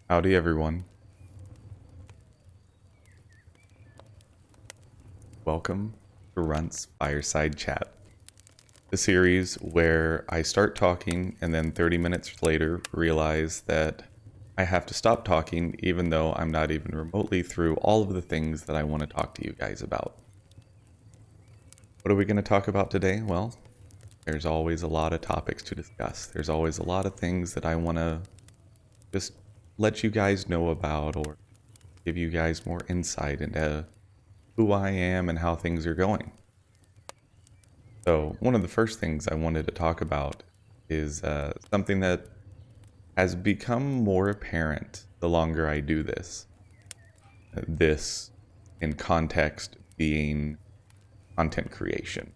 Howdy, everyone. Welcome to Runt's Fireside Chat, the series where I start talking and then 30 minutes later realize that I have to stop talking even though I'm not even remotely through all of the things that I want to talk to you guys about. What are we going to talk about today? Well, there's always a lot of topics to discuss. There's always a lot of things that I want to just let you guys know about or give you guys more insight into who I am and how things are going. So, one of the first things I wanted to talk about is something that has become more apparent the longer I do this. This, in context, being content creation.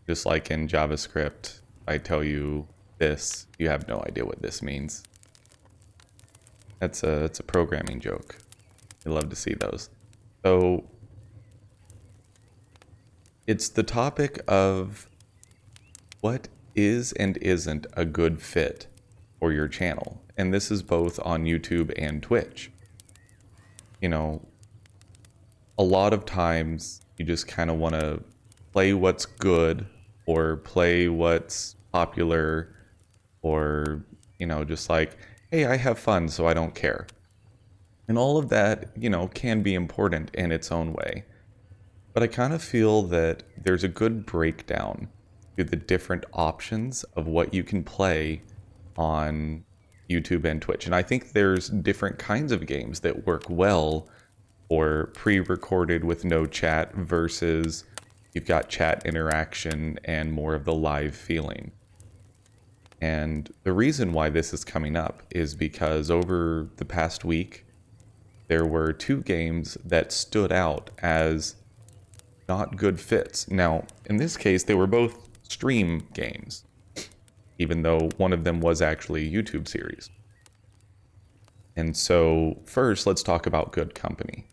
Just like in JavaScript, I tell you this, you have no idea what this means. It's a programming joke. I love to see those. So, it's the topic of what is and isn't a good fit for your channel. And this is both on YouTube and Twitch. A lot of times you just kind of want to play what's good or play what's popular or, just like, hey, I have fun, so I don't care. And all of that, can be important in its own way. But I kind of feel that there's a good breakdown to the different options of what you can play on YouTube and Twitch. And I think there's different kinds of games that work well for pre-recorded with no chat versus you've got chat interaction and more of the live feeling. And the reason why this is coming up is because over the past week, there were two games that stood out as not good fits. Now, in this case, they were both stream games, even though one of them was actually a YouTube series. And so, first, let's talk about Good Company.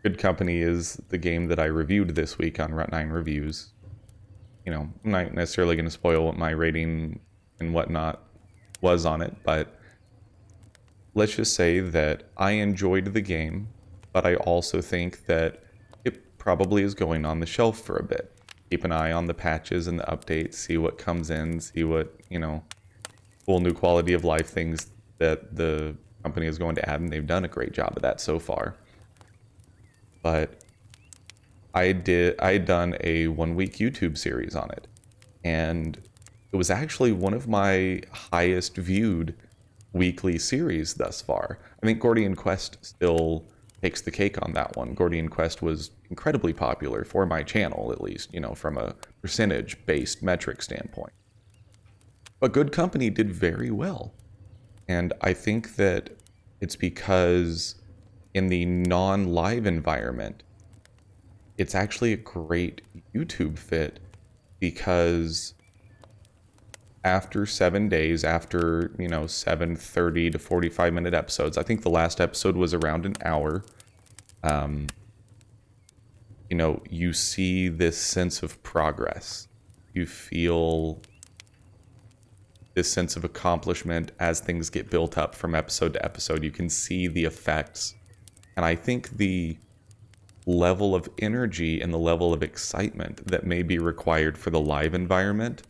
Good Company is the game that I reviewed this week on Runt9 Reviews. I'm not necessarily going to spoil what my rating and whatnot was on it, but let's just say that I enjoyed the game, but I also think that it probably is going on the shelf for a bit. Keep an eye on the patches and the updates, see what comes in, see what, cool new quality of life things that the company is going to add, and they've done a great job of that so far. But I had done a 1 week YouTube series on it, and it was actually one of my highest viewed weekly series thus far. I think Gordian Quest still takes the cake on that one. Gordian Quest was incredibly popular for my channel, at least, from a percentage-based metric standpoint. But Good Company did very well. And I think that it's because in the non-live environment, it's actually a great YouTube fit because after 7 days, after 7:30 to 45-minute episodes, I think the last episode was around an hour. You see this sense of progress. You feel this sense of accomplishment as things get built up from episode to episode. You can see the effects, and I think the level of energy and the level of excitement that may be required for the live environment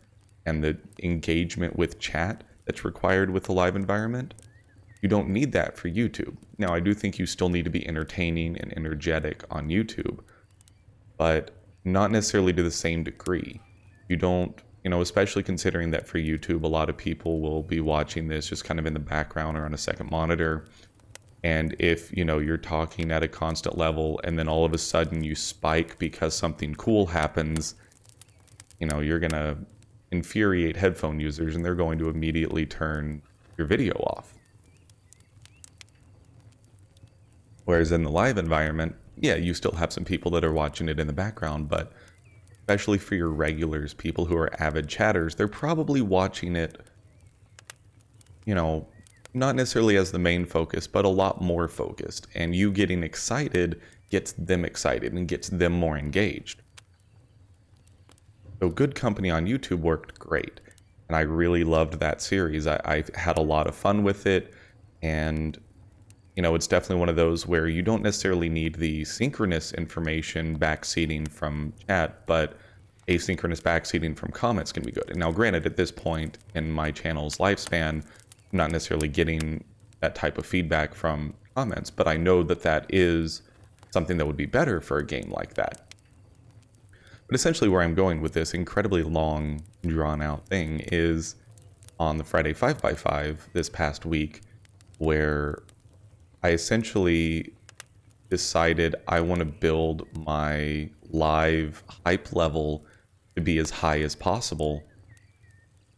and the engagement with chat that's required with the live environment, you don't need that for YouTube. Now, I do think you still need to be entertaining and energetic on YouTube, but not necessarily to the same degree. You don't, especially considering that for YouTube, a lot of people will be watching this just kind of in the background or on a second monitor. And if, you're talking at a constant level and then all of a sudden you spike because something cool happens, you're going to infuriate headphone users and they're going to immediately turn your video off. Whereas in the live environment, yeah, you still have some people that are watching it in the background, but especially for your regulars, people who are avid chatters, they're probably watching it, not necessarily as the main focus, but a lot more focused. And you getting excited gets them excited and gets them more engaged. So Good Company on YouTube worked great. And I really loved that series. I had a lot of fun with it. And it's definitely one of those where you don't necessarily need the synchronous information backseating from chat, but asynchronous backseating from comments can be good. And now, granted, at this point in my channel's lifespan, I'm not necessarily getting that type of feedback from comments, but I know that that is something that would be better for a game like that. But essentially where I'm going with this incredibly long, drawn-out thing is on the Friday 5x5 this past week, where I essentially decided I want to build my live hype level to be as high as possible.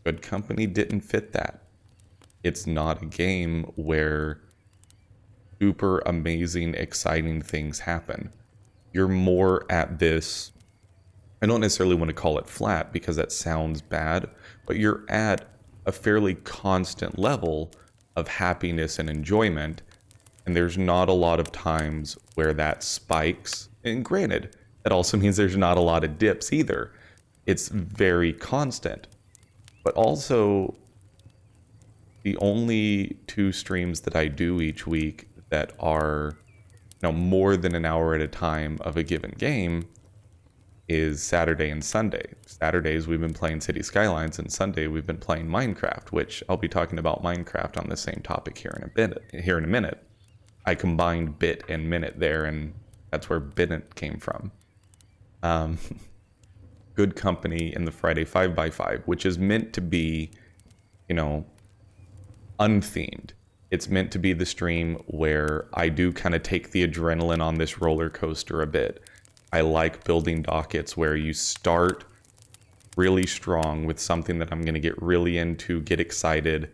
Good Company didn't fit that. It's not a game where super amazing, exciting things happen. You're more at this, I don't necessarily want to call it flat because that sounds bad, but you're at a fairly constant level of happiness and enjoyment. And there's not a lot of times where that spikes. And granted, that also means there's not a lot of dips either. It's very constant. But also, the only 2 streams that I do each week that are, more than an hour at a time of a given game is Saturday and Sunday. Saturdays we've been playing City Skylines, and Sunday we've been playing Minecraft, which I'll be talking about Minecraft on the same topic here in a minute. I combined bit and minute there, and that's where Bennett came from. Good Company in the Friday 5x5, which is meant to be, unthemed. It's meant to be the stream where I do kind of take the adrenaline on this roller coaster a bit. I like building dockets where you start really strong with something that I'm going to get really into, get excited,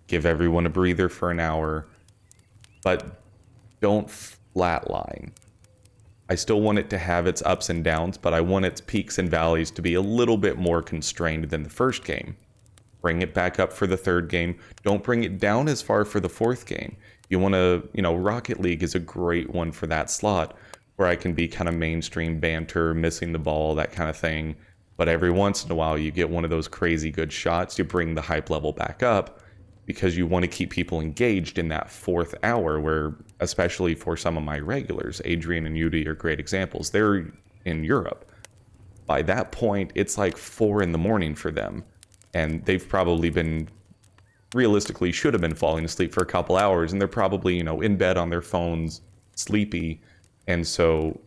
give everyone a breather for an hour, but don't flatline. I still want it to have its ups and downs, but I want its peaks and valleys to be a little bit more constrained than the first game. Bring it back up for the third game. Don't bring it down as far for the fourth game. You want to, Rocket League is a great one for that slot, where I can be kind of mainstream banter, missing the ball, that kind of thing. But every once in a while, you get one of those crazy good shots. You bring the hype level back up because you want to keep people engaged in that 4th hour where, especially for some of my regulars, Adrian and Howdy are great examples. They're in Europe. By that point, it's like 4 a.m. for them. And they've probably been, realistically, should have been falling asleep for a couple hours. And they're probably, in bed on their phones, sleepy. And so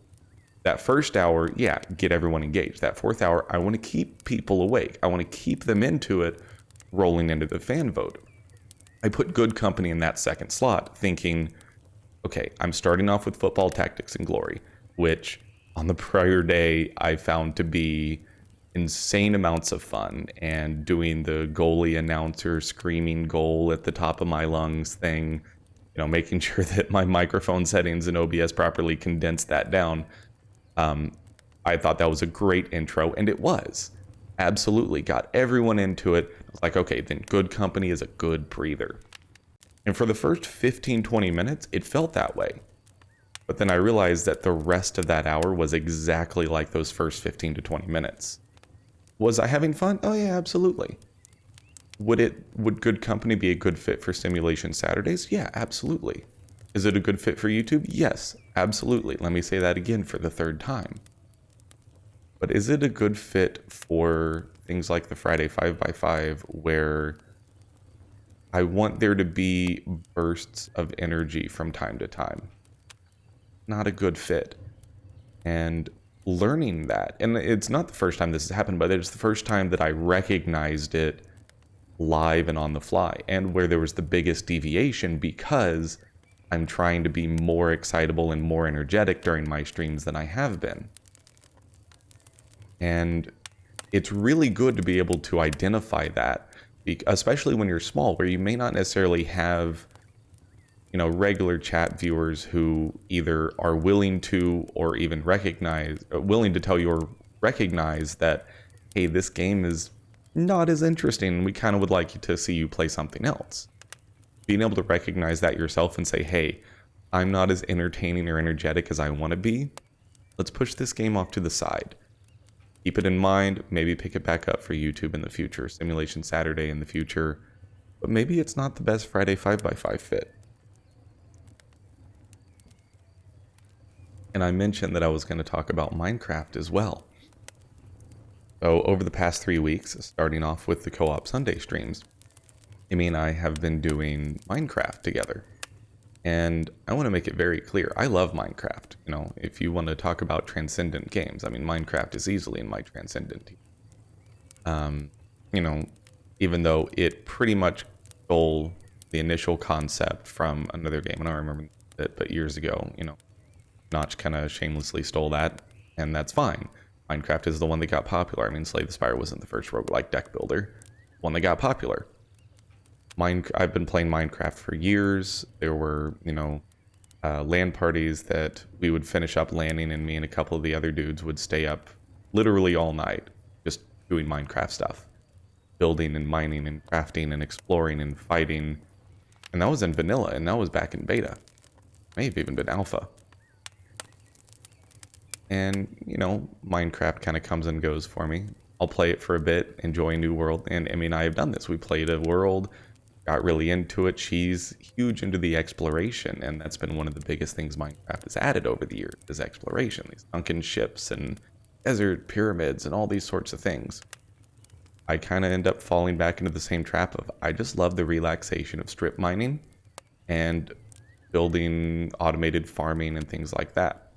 that first hour, get everyone engaged. That 4th hour, I want to keep people awake. I want to keep them into it, rolling into the fan vote. I put Good Company in that 2nd slot, thinking, okay, I'm starting off with Football Tactics and Glory, which on the prior day I found to be insane amounts of fun, and doing the goalie announcer screaming goal at the top of my lungs thing, making sure that my microphone settings in OBS properly condensed that down. I thought that was a great intro, and it was. Absolutely got everyone into it. I was like, okay, then Good Company is a good breather. And for the first 15-20 minutes, it felt that way. But then I realized that the rest of that hour was exactly like those first 15 to 20 minutes. Was I having fun? Oh yeah, absolutely. Would Good Company be a good fit for Simulation Saturdays? Yeah, absolutely. Is it a good fit for YouTube? Yes, absolutely. Let me say that again for the 3rd time. But is it a good fit for things like the Friday 5x5 where I want there to be bursts of energy from time to time? Not a good fit. And learning that, and it's not the first time this has happened, but it's the first time that I recognized it live and on the fly, and where there was the biggest deviation, because I'm trying to be more excitable and more energetic during my streams than I have been. And it's really good to be able to identify that, especially when you're small, where you may not necessarily have, regular chat viewers who either are willing to or even willing to tell you or recognize that, hey, this game is not as interesting. We kind of would like to see you play something else. Being able to recognize that yourself and say, hey, I'm not as entertaining or energetic as I want to be. Let's push this game off to the side. Keep it in mind, maybe pick it back up for YouTube in the future, Simulation Saturday in the future, but maybe it's not the best Friday 5x5 fit. And I mentioned that I was going to talk about Minecraft as well. So over the past 3 weeks, starting off with the co-op Sunday streams, Amy and I have been doing Minecraft together. And I want to make it very clear, I love Minecraft. You know, if you want to talk about transcendent games, I mean, Minecraft is easily in my transcendent team. You know, even though it pretty much stole the initial concept from another game. I don't remember it, but years ago, you know, Notch kind of shamelessly stole that, and that's fine. Minecraft is the one that got popular. I mean, Slay the Spire wasn't the first roguelike deck builder, one that got popular. I've been playing Minecraft for years. There were, you know, LAN parties that we would finish up landing, and me and a couple of the other dudes would stay up literally all night just doing Minecraft stuff, building and mining and crafting and exploring and fighting. And that was in vanilla, and that was back in beta. May have even been alpha. And, you know, Minecraft kind of comes and goes for me. I'll play it for a bit, enjoy a new world, and Emmy and I have done this. We played a world, got really into it. She's huge into the exploration, and that's been one of the biggest things Minecraft has added over the years, is exploration. These sunken ships and desert pyramids and all these sorts of things. I kind of end up falling back into the same trap of, I just love the relaxation of strip mining and building automated farming and things like that.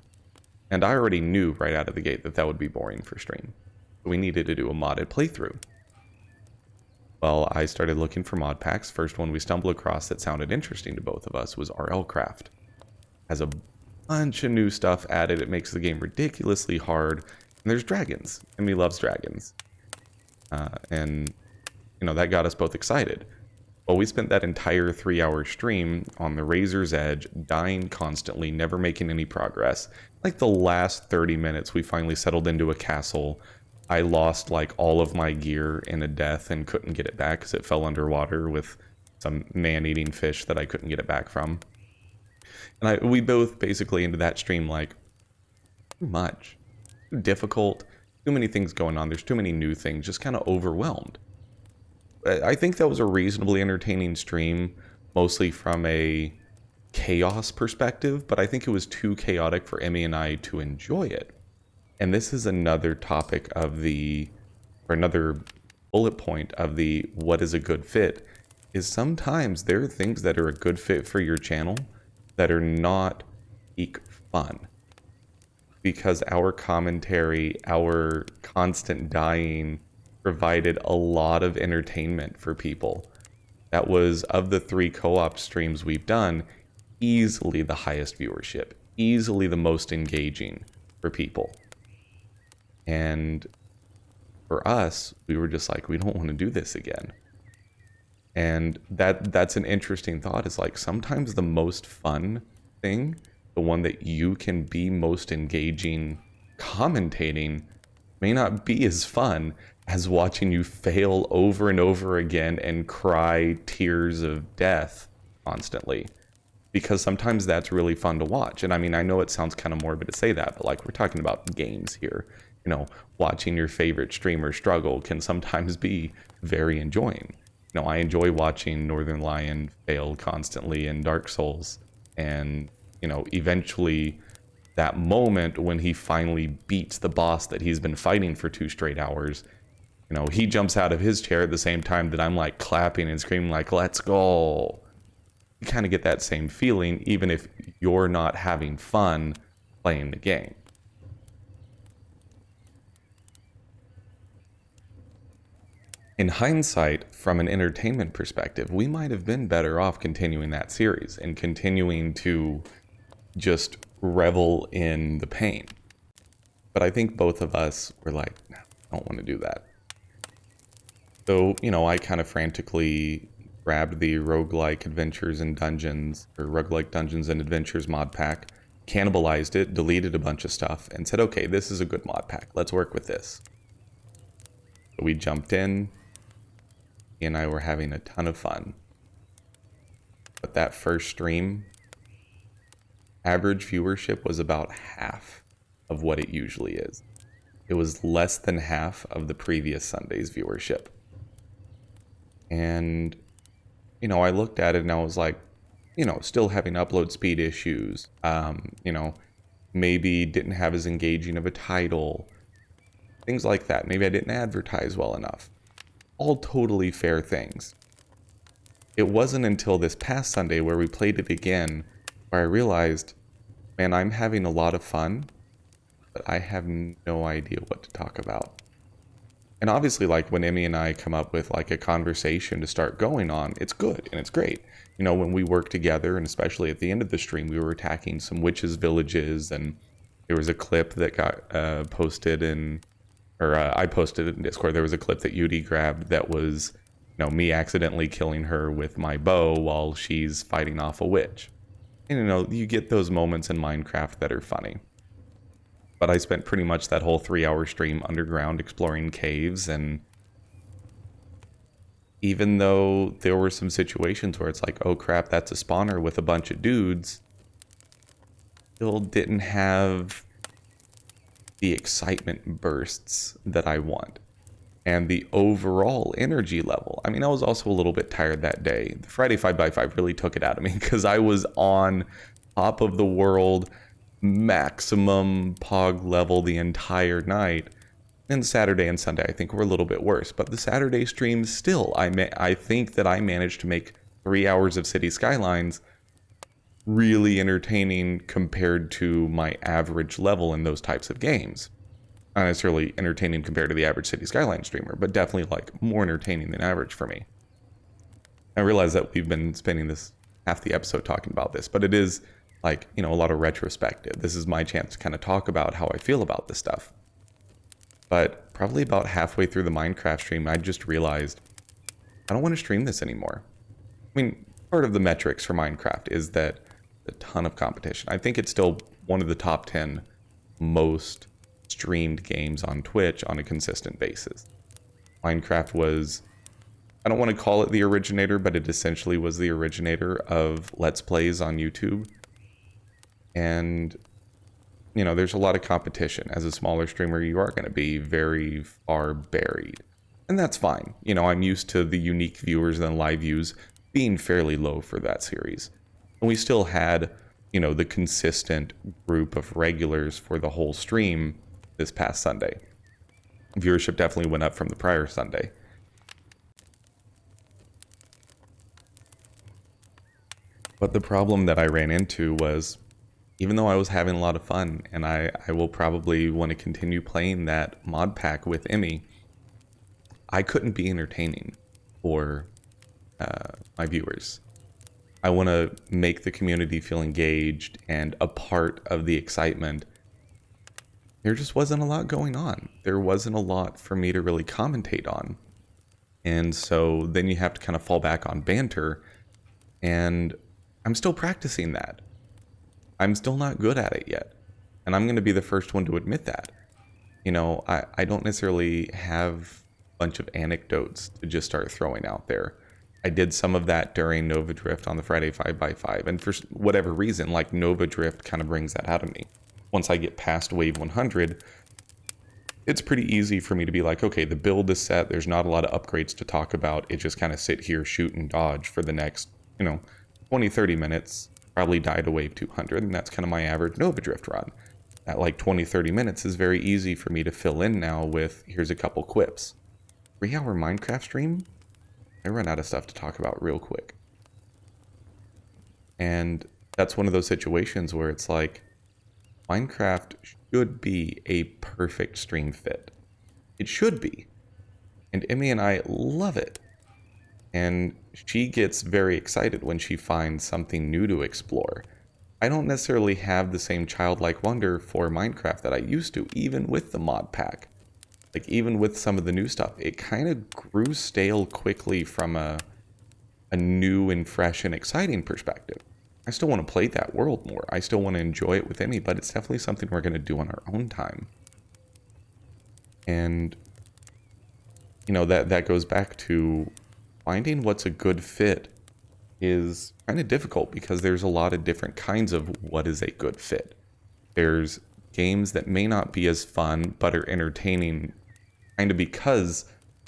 And I already knew right out of the gate that that would be boring for stream. We needed to do a modded playthrough. Well, I started looking for mod packs. First one we stumbled across that sounded interesting to both of us was RL Craft. Has a bunch of new stuff added. It makes the game ridiculously hard. And there's dragons. And me loves dragons. And, you know, that got us both excited. Well, we spent that entire 3-hour stream on the razor's edge, dying constantly, never making any progress. Like the last 30 minutes, we finally settled into a castle. I lost like all of my gear in a death and couldn't get it back because it fell underwater with some man-eating fish that I couldn't get it back from. And we both basically into that stream like, too much, too difficult, too many things going on. There's too many new things, just kind of overwhelmed. I think that was a reasonably entertaining stream, mostly from a chaos perspective, but I think it was too chaotic for Emmy and I to enjoy it. And this is another topic of or another bullet point of the what is a good fit, is sometimes there are things that are a good fit for your channel that are not peak fun. Because our commentary, our constant dying, provided a lot of entertainment for people. That was, of the 3 co-op streams we've done, easily the highest viewership, easily the most engaging for people. And for us, we were just like, we don't want to do this again. And that's an interesting thought, is like sometimes the most fun thing, the one that you can be most engaging commentating, may not be as fun as watching you fail over and over again and cry tears of death constantly. Because sometimes that's really fun to watch. And I mean, I know it sounds kind of morbid to say that, but like, we're talking about games here. You know, watching your favorite streamer struggle can sometimes be very enjoying. You know, I enjoy watching Northern Lion fail constantly in Dark Souls. And, you know, eventually that moment when he finally beats the boss that he's been fighting for 2 straight hours, you know, he jumps out of his chair at the same time that I'm like clapping and screaming like, let's go. You kind of get that same feeling even if you're not having fun playing the game. In hindsight, from an entertainment perspective, we might have been better off continuing that series and continuing to just revel in the pain. But I think both of us were like, no, I don't want to do that. So, you know, I kind of frantically grabbed the roguelike adventures and dungeons, or roguelike dungeons and adventures mod pack, cannibalized it, deleted a bunch of stuff, and said, okay, this is a good mod pack. Let's work with this. So we jumped in. He and I were having a ton of fun. But that first stream, average viewership was about half of what it usually is. It was less than half of the previous Sunday's viewership. And, you know, I looked at it and I was like, you know, still having upload speed issues, you know, maybe didn't have as engaging of a title, things like that. Maybe I didn't advertise well enough. All totally fair things. It wasn't until this past Sunday where we played it again where I realized, man, I'm having a lot of fun, but I have no idea what to talk about. And obviously, like, when Emmy and I come up with like a conversation to start going on, it's good and it's great. You know, when we work together, and especially at the end of the stream, we were attacking some witches' villages, and there was a clip that got posted in, or I posted it in Discord. There was a clip that Howdy grabbed that was, you know, me accidentally killing her with my bow while she's fighting off a witch. And, you know, you get those moments in Minecraft that are funny. But I spent pretty much that whole 3-hour stream underground exploring caves, and even though there were some situations where it's like, oh crap, that's a spawner with a bunch of dudes, still didn't have the excitement bursts that I want. And the overall energy level. I mean, I was also a little bit tired that day. The Friday 5x5 really took it out of me because I was on top of the world, maximum pog level the entire night. And Saturday and Sunday, I think, were a little bit worse. But the Saturday stream still, I think that I managed to make 3 hours of City Skylines really entertaining compared to my average level in those types of games. Not necessarily entertaining compared to the average City Skyline streamer, but definitely like more entertaining than average for me. I realize that we've been spending this half the episode talking about this, but it is like, you know, a lot of retrospective. This is my chance to kind of talk about how I feel about this stuff. But probably about halfway through the Minecraft stream, I just realized I don't want to stream this anymore. I mean, part of the metrics for Minecraft is that a ton of competition. I think it's still one of the top 10 most streamed games on Twitch on a consistent basis. Minecraft was, I don't want to call it the originator, but it essentially was the originator of Let's Plays on YouTube. And, you know, there's a lot of competition. As a smaller streamer, you are going to be very far buried. And that's fine. You know, I'm used to the unique viewers and live views being fairly low for that series. And we still had, you know, the consistent group of regulars for the whole stream this past Sunday. Viewership definitely went up from the prior Sunday. But the problem that I ran into was, even though I was having a lot of fun, and I will probably want to continue playing that mod pack with Emmy, I couldn't be entertaining for my viewers. I want to make the community feel engaged and a part of the excitement. There just wasn't a lot going on. There wasn't a lot for me to really commentate on. And so then you have to kind of fall back on banter. And I'm still practicing that. I'm still not good at it yet. And I'm going to be the first one to admit that. You know, I don't necessarily have a bunch of anecdotes to just start throwing out there. I did some of that during Nova Drift on the Friday 5x5. And for whatever reason, like, Nova Drift kind of brings that out of me. Once I get past wave 100, it's pretty easy for me to be like, okay, the build is set. There's not a lot of upgrades to talk about. It just kind of sit here, shoot and dodge for the next, you know, 20, 30 minutes, probably die to wave 200. And that's kind of my average Nova Drift run. At like 20, 30 minutes is very easy for me to fill in now with, here's a couple quips. 3-hour Minecraft stream? I run out of stuff to talk about real quick. And that's one of those situations where it's like, Minecraft should be a perfect stream fit. It should be. And Emmy and I love it. And she gets very excited when she finds something new to explore. I don't necessarily have the same childlike wonder for Minecraft that I used to, even with the mod pack. Like, even with some of the new stuff, it kind of grew stale quickly from a new and fresh and exciting perspective. I still want to play that world more. I still want to enjoy it with Emmy, but it's definitely something we're going to do on our own time. And, you know, that goes back to finding what's a good fit is kind of difficult because there's a lot of different kinds of what is a good fit. There's games that may not be as fun, but are entertaining kind of because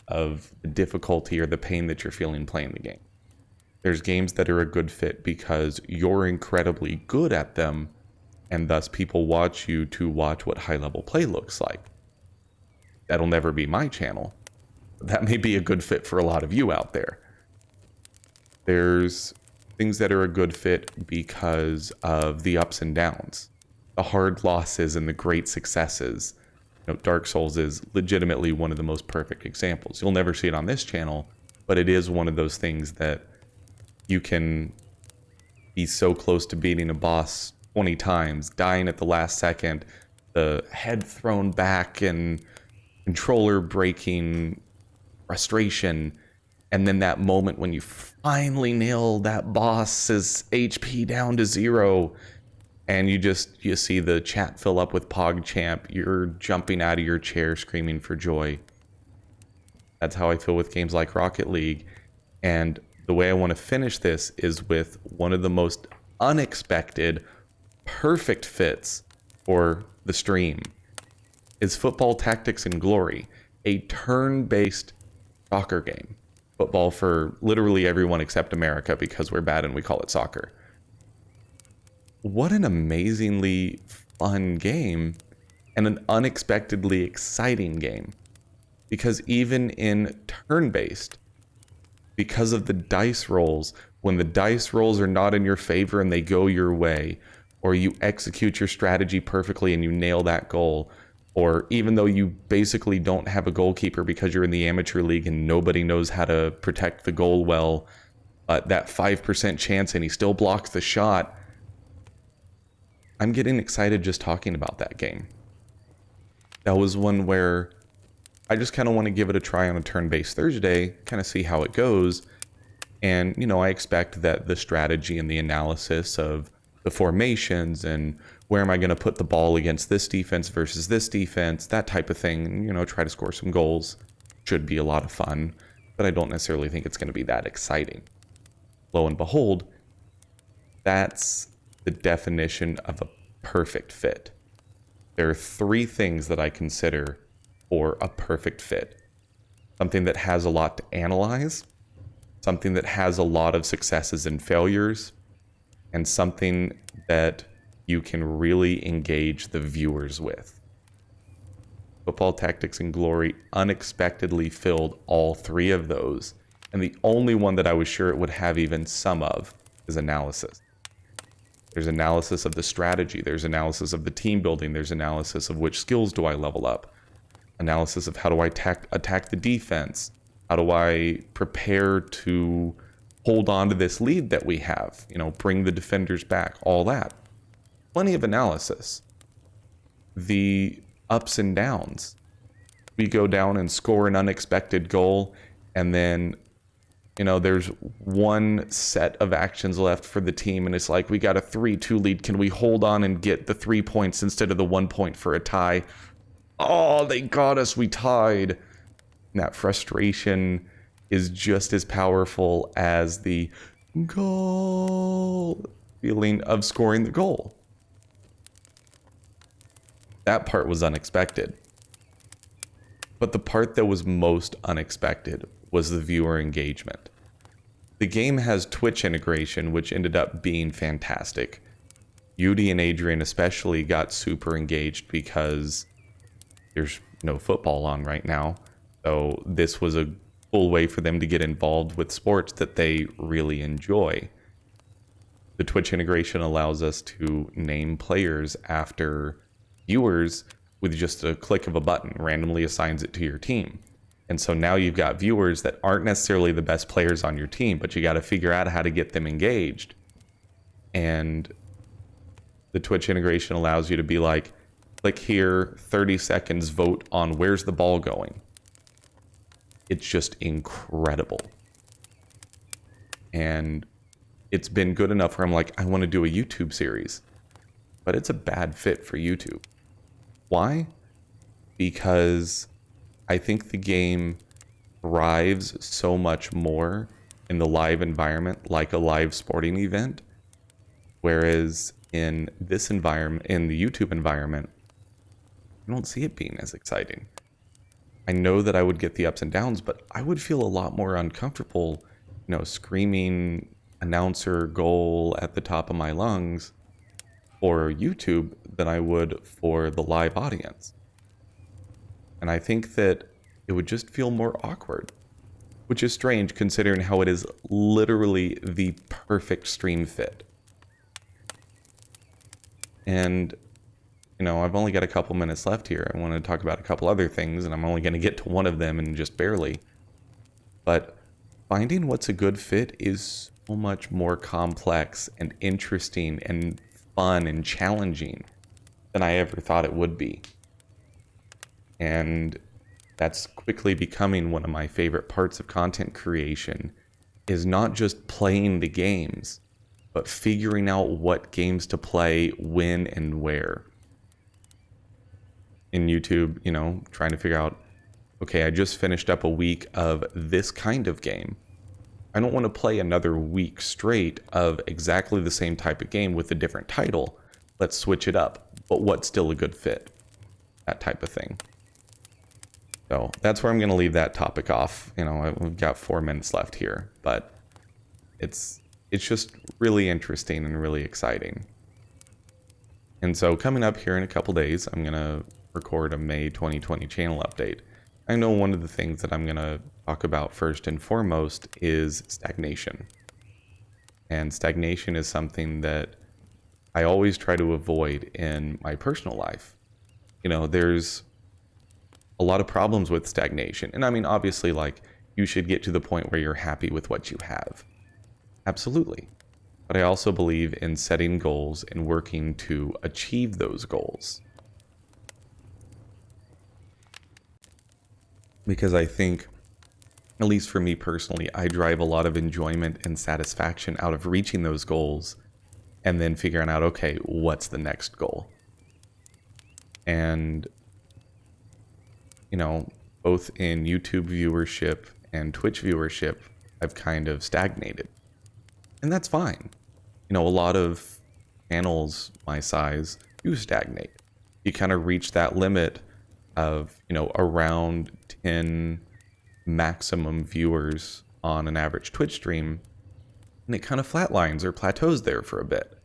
of the difficulty or the pain that you're feeling playing the game. There's games that are a good fit because you're incredibly good at them, and thus people watch you to watch what high level play looks like. That'll never be my channel. That may be a good fit for a lot of you out there. There's things that are a good fit because of the ups and downs, the hard losses and the great successes. Dark Souls is legitimately one of the most perfect examples. You'll never see it on this channel, but it is one of those things that you can be so close to beating a boss 20 times, dying at the last second, the head thrown back and controller breaking frustration, and then that moment when you finally nail that boss's HP down to 0, and you see the chat fill up with PogChamp, you're jumping out of your chair screaming for joy. That's how I feel with games like Rocket League. And the way I want to finish this is with one of the most unexpected, perfect fits for the stream is Football Tactics and Glory, a turn-based soccer game. Football for literally everyone except America because we're bad and we call it soccer. What an amazingly fun game and an unexpectedly exciting game. Because even in turn-based, because of the dice rolls, when the dice rolls are not in your favor and they go your way, or you execute your strategy perfectly and you nail that goal, or even though you basically don't have a goalkeeper because you're in the amateur league and nobody knows how to protect the goal well, that 5% chance and he still blocks the shot, I'm getting excited just talking about that game. That was one where I just kind of want to give it a try on a turn-based Thursday, kind of see how it goes. And, I expect that the strategy and the analysis of the formations and where am I going to put the ball against this defense versus this defense, that type of thing, try to score some goals should be a lot of fun. But I don't necessarily think it's going to be that exciting. Lo and behold, that's the definition of a perfect fit. There are 3 things that I consider for a perfect fit. Something that has a lot to analyze, something that has a lot of successes and failures, and something that you can really engage the viewers with. Football Tactics and Glory unexpectedly filled all 3 of those, and the only one that I was sure it would have even some of is analysis. There's analysis of the strategy, there's analysis of the team building, there's analysis of which skills do I level up, analysis of how do I attack the defense, how do I prepare to hold on to this lead that we have, bring the defenders back, all that. Plenty of analysis. The ups and downs. We go down and score an unexpected goal, and then there's one set of actions left for the team, and it's like, we got a 3-2 lead. Can we hold on and get the 3 points instead of the 1 point for a tie? Oh, they got us. We tied. And that frustration is just as powerful as the goal feeling of scoring the goal. That part was unexpected. But the part that was most unexpected was the viewer engagement. The game has Twitch integration, which ended up being fantastic. Howdy and Adrian especially got super engaged because there's no football on right now. So this was a cool way for them to get involved with sports that they really enjoy. The Twitch integration allows us to name players after viewers with just a click of a button, randomly assigns it to your team. And so now you've got viewers that aren't necessarily the best players on your team, but you got to figure out how to get them engaged. And the Twitch integration allows you to be like, click here, 30 seconds, vote on where's the ball going. It's just incredible. And it's been good enough where I'm like, I want to do a YouTube series. But it's a bad fit for YouTube. Why? Because I think the game thrives so much more in the live environment, like a live sporting event. Whereas in this environment, in the YouTube environment, I don't see it being as exciting. I know that I would get the ups and downs, but I would feel a lot more uncomfortable, screaming announcer goal at the top of my lungs for YouTube than I would for the live audience. And I think that it would just feel more awkward, which is strange considering how it is literally the perfect stream fit. And, I've only got a couple minutes left here. I want to talk about a couple other things, and I'm only going to get to one of them and just barely. But finding what's a good fit is so much more complex and interesting and fun and challenging than I ever thought it would be. And that's quickly becoming one of my favorite parts of content creation, is not just playing the games, but figuring out what games to play, when, and where. In YouTube, trying to figure out, okay, I just finished up a week of this kind of game. I don't want to play another week straight of exactly the same type of game with a different title. Let's switch it up. But what's still a good fit? That type of thing. So that's where I'm going to leave that topic off. We've got 4 minutes left here, but it's just really interesting and really exciting. And so coming up here in a couple days, I'm going to record a May 2020 channel update. I know one of the things that I'm going to talk about first and foremost is stagnation. And stagnation is something that I always try to avoid in my personal life. There's a lot of problems with stagnation. And I mean, obviously, you should get to the point where you're happy with what you have. Absolutely. But I also believe in setting goals and working to achieve those goals. Because I think, at least for me personally, I drive a lot of enjoyment and satisfaction out of reaching those goals and then figuring out, okay, what's the next goal? And, both in YouTube viewership and Twitch viewership, I've kind of stagnated. And that's fine. A lot of channels my size do stagnate. You kind of reach that limit of, around 10 maximum viewers on an average Twitch stream, and it kind of flatlines or plateaus there for a bit.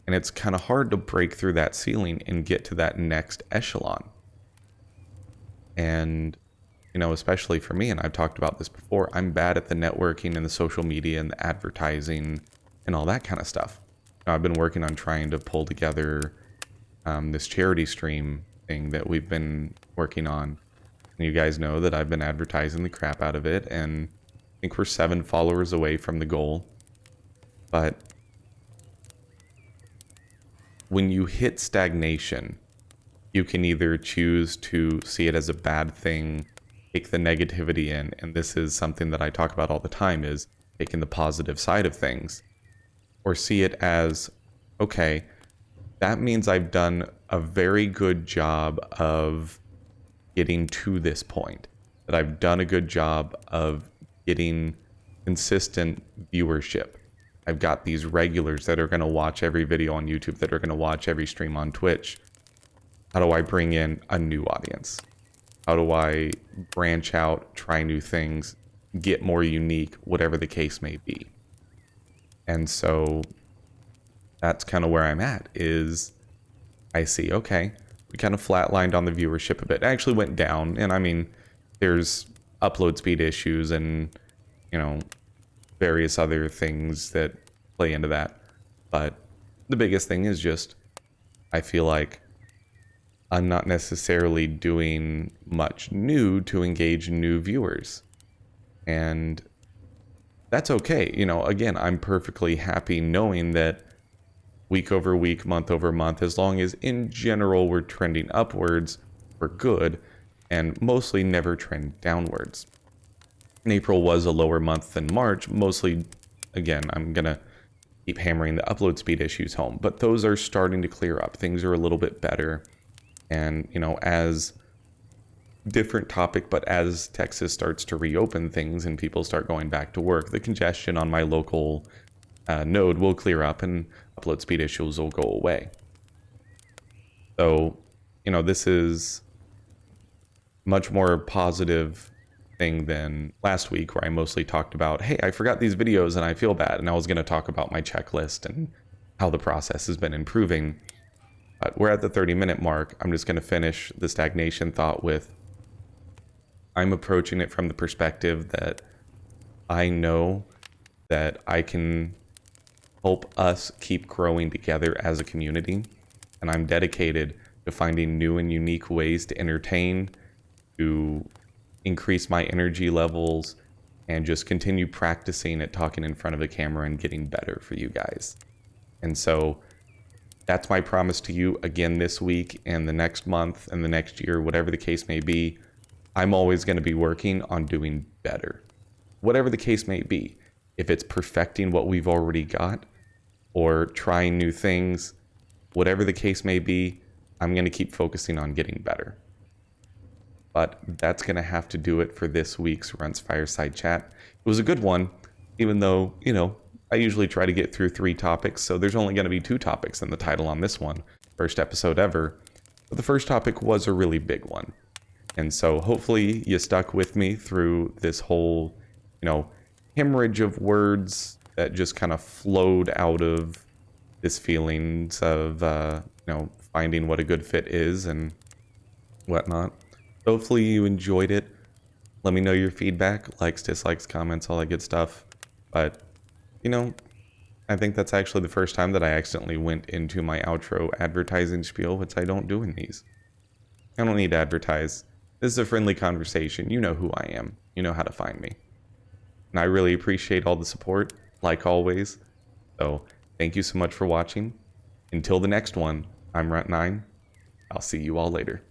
And it's kind of hard to break through that ceiling and get to that next echelon. And, especially for me, and I've talked about this before, I'm bad at the networking and the social media and the advertising and all that kind of stuff. I've been working on trying to pull together this charity stream thing that we've been working on. And you guys know that I've been advertising the crap out of it, and I think we're 7 followers away from the goal. But when you hit stagnation, you can either choose to see it as a bad thing, take the negativity in, and this is something that I talk about all the time, is taking the positive side of things, or see it as, okay, that means I've done a very good job of getting to this point, that I've done a good job of getting consistent viewership. I've got these regulars that are going to watch every video on YouTube, that are going to watch every stream on Twitch. How do I bring in a new audience? How do I branch out, try new things, get more unique, whatever the case may be? And so that's kind of where I'm at, is I see, okay, we kind of flatlined on the viewership a bit. It actually went down, and I mean, there's upload speed issues and, various other things that play into that. But the biggest thing is just, I feel like I'm not necessarily doing much new to engage new viewers. And that's okay. Again, I'm perfectly happy knowing that week over week, month over month, as long as in general we're trending upwards, we're good, and mostly never trend downwards. And April was a lower month than March, mostly, again, I'm going to keep hammering the upload speed issues home, but those are starting to clear up. Things are a little bit better. And, as different topic, but as Texas starts to reopen things and people start going back to work, the congestion on my local node will clear up and upload speed issues will go away. So, this is much more positive thing than last week, where I mostly talked about, hey, I forgot these videos and I feel bad. And I was going to talk about my checklist and how the process has been improving. But we're at the 30-minute mark. I'm just going to finish the stagnation thought with, I'm approaching it from the perspective that I know that I can help us keep growing together as a community. And I'm dedicated to finding new and unique ways to entertain, to increase my energy levels, and just continue practicing at talking in front of the camera and getting better for you guys. And so that's my promise to you again this week and the next month and the next year, whatever the case may be. I'm always going to be working on doing better, whatever the case may be. If it's perfecting what we've already got or trying new things, whatever the case may be, I'm going to keep focusing on getting better. But that's going to have to do it for this week's Runt's Fireside Chat. It was a good one, even though, I usually try to get through 3 topics, so there's only going to be 2 topics in the title on this one. First episode ever. But the first topic was a really big one. And so hopefully you stuck with me through this whole, hemorrhage of words that just kind of flowed out of this feelings of, finding what a good fit is and whatnot. Hopefully you enjoyed it. Let me know your feedback, likes, dislikes, comments, all that good stuff. But, I think that's actually the first time that I accidentally went into my outro advertising spiel, which I don't do in these. I don't need to advertise. This is a friendly conversation. You know who I am. You know how to find me. And I really appreciate all the support, like always. So, thank you so much for watching. Until the next one, I'm Runt9. I'll see you all later.